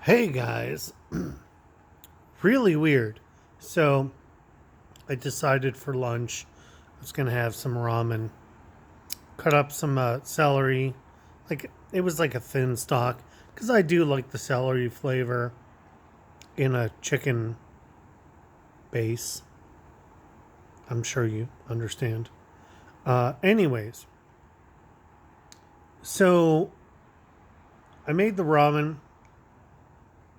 Hey guys, really weird. So I decided for lunch I was gonna have some ramen, cut up some celery, like it was like a thin stock, because I do like the celery flavor in a chicken base. I'm sure you understand. Anyways, so I made the ramen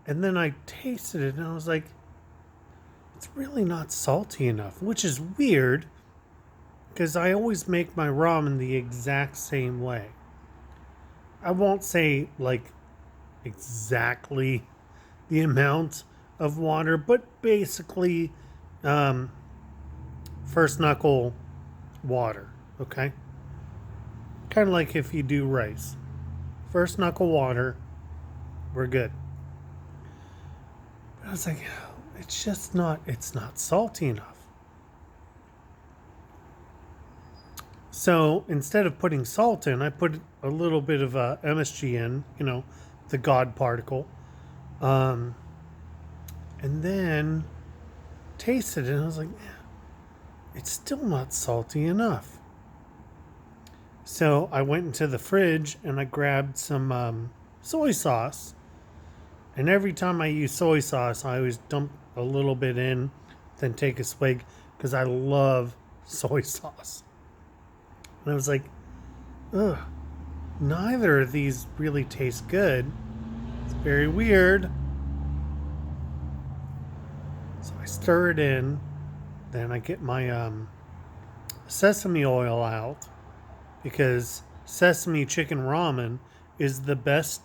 and then I tasted it and I was like, it's really not salty enough, which is weird because I always make my ramen the exact same way. I won't say like exactly the amount of water, but basically um, first knuckle water. Okay, kind of like if you do rice, first knuckle water, we're good. But I was like, it's just not. It's not salty enough. So instead of putting salt in, I put a little bit of MSG in. The God particle. Um, and then tasted it and I was like, it's still not salty enough. So I went into the fridge and I grabbed some soy sauce. And every time I use soy sauce, I always dump a little bit in, then take a swig because I love soy sauce. And I was like, ugh, neither of these really taste good. It's very weird. So I stir it in. Then I get my sesame oil out because sesame chicken ramen is the best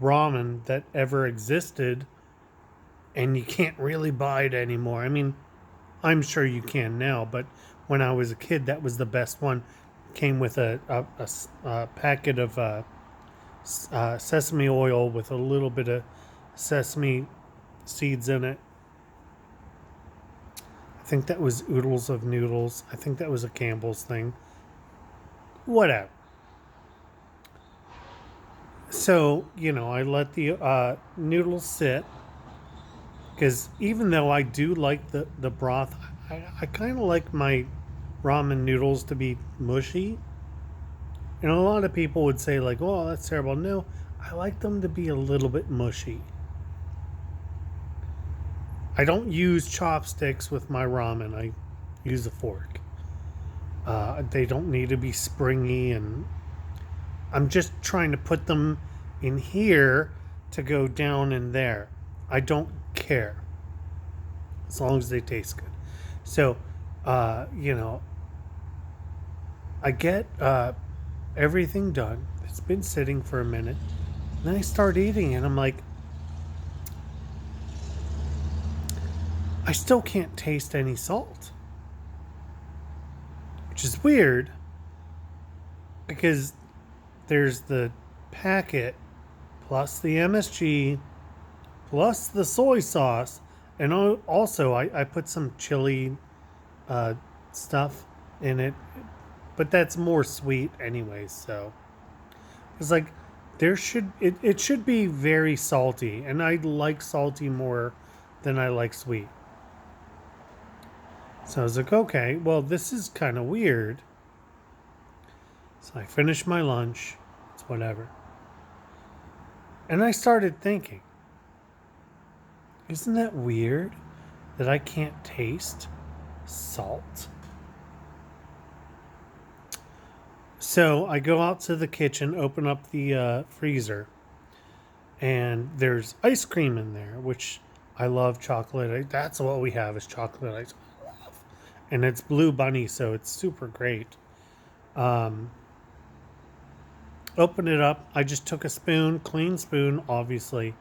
ramen that ever existed, and you can't really buy it anymore. I mean, I'm sure you can now, but when I was a kid, that was the best one. Came with a packet of sesame oil with a little bit of sesame seeds in it. I think that was Oodles of Noodles. I think that was a Campbell's thing. Whatever. So, I let the noodles sit because even though I do like the broth, I kind of like my ramen noodles to be mushy. And a lot of people would say, like, oh, that's terrible. No, I like them to be a little bit mushy. I don't use chopsticks with my ramen, I use a fork. They don't need to be springy, and I'm just trying to put them in here to go down in there. I don't care as long as they taste good. So, uh, you know, I get everything done. It's been sitting for a minute. And then I start eating and I'm like, I still can't taste any salt, which is weird because there's the packet plus the MSG plus the soy sauce. And also, I put some chili uh, stuff in it, but that's more sweet anyway. So it's like it should be very salty, and I like salty more than I like sweet. So I was like, okay, well, this is kind of weird. So I finished my lunch. It's whatever. And I started thinking, isn't that weird that I can't taste salt? So I go out to the kitchen, open up the freezer, and there's ice cream in there, which I love chocolate. That's what we have is chocolate ice cream. And it's Blue Bunny, so it's super great. Um, Open it up. I just took a spoon, clean spoon, obviously,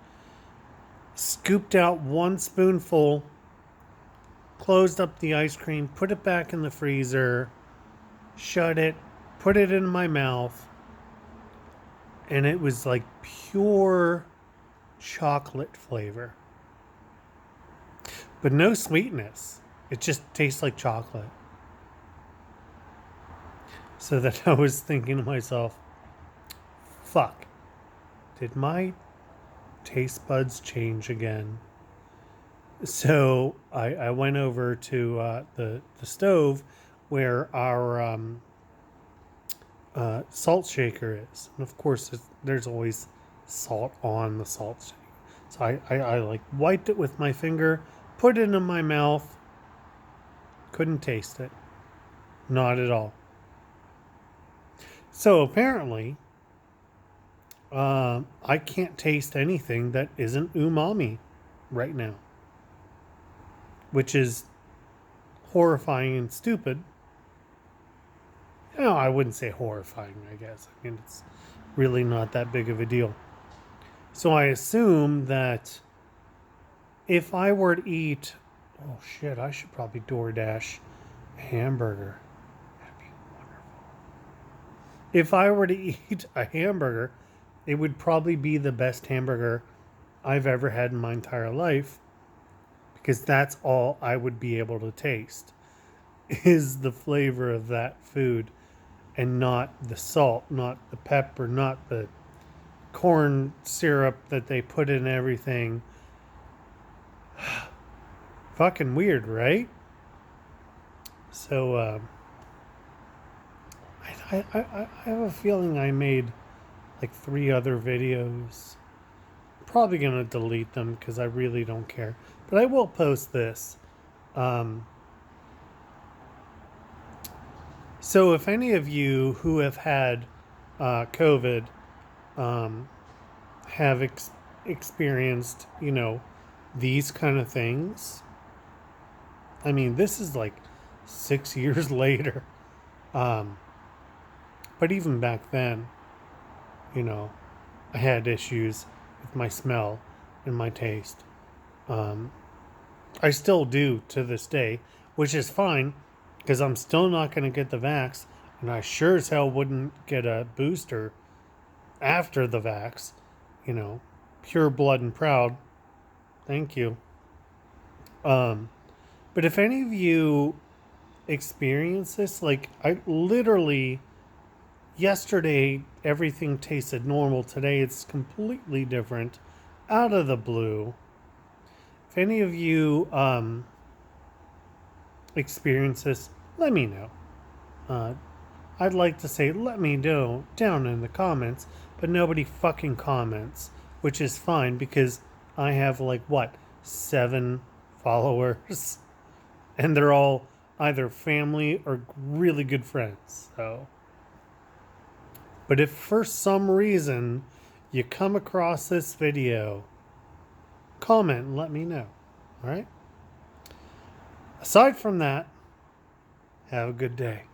scooped out one spoonful, closed up the ice cream, put it back in the freezer, shut it, put it in my mouth, and it was like pure chocolate flavor, but no sweetness. It just tastes like chocolate. So that I was thinking to myself, fuck, did my taste buds change again. So I went over to the stove where our salt shaker is. And of course, there's always salt on the salt shaker. So I like wiped it with my finger, put it in my mouth, couldn't taste it. Not at all. So apparently, I can't taste anything that isn't umami right now, which is horrifying and stupid. No, I wouldn't say horrifying, I guess. I mean, it's really not that big of a deal. So I assume that if I were to eat, oh shit, I should probably DoorDash a hamburger. That'd be wonderful. If I were to eat a hamburger, it would probably be the best hamburger I've ever had in my entire life, because that's all I would be able to taste is the flavor of that food, and not the salt, not the pepper, not the corn syrup that they put in everything. Fucking weird, right? So I have a feeling I made like 3 other videos. Probably gonna delete them because I really don't care, but I will post this. So if any of you who have had COVID have experienced, these kind of things, I mean, this is like 6 years later. But even back then, I had issues with my smell and my taste. I still do to this day, which is fine because I'm still not going to get the vax, and I sure as hell wouldn't get a booster after the vax. Pure blood and proud. Thank you. But if any of you experience this, like I literally yesterday everything tasted normal. Today it's completely different, out of the blue. If any of you experience this, let me know. I'd like to say let me know down in the comments, but nobody fucking comments, which is fine because I have 7 followers, and they're all either family or really good friends. So, but if for some reason you come across this video, comment and let me know. All right? Aside from that, have a good day.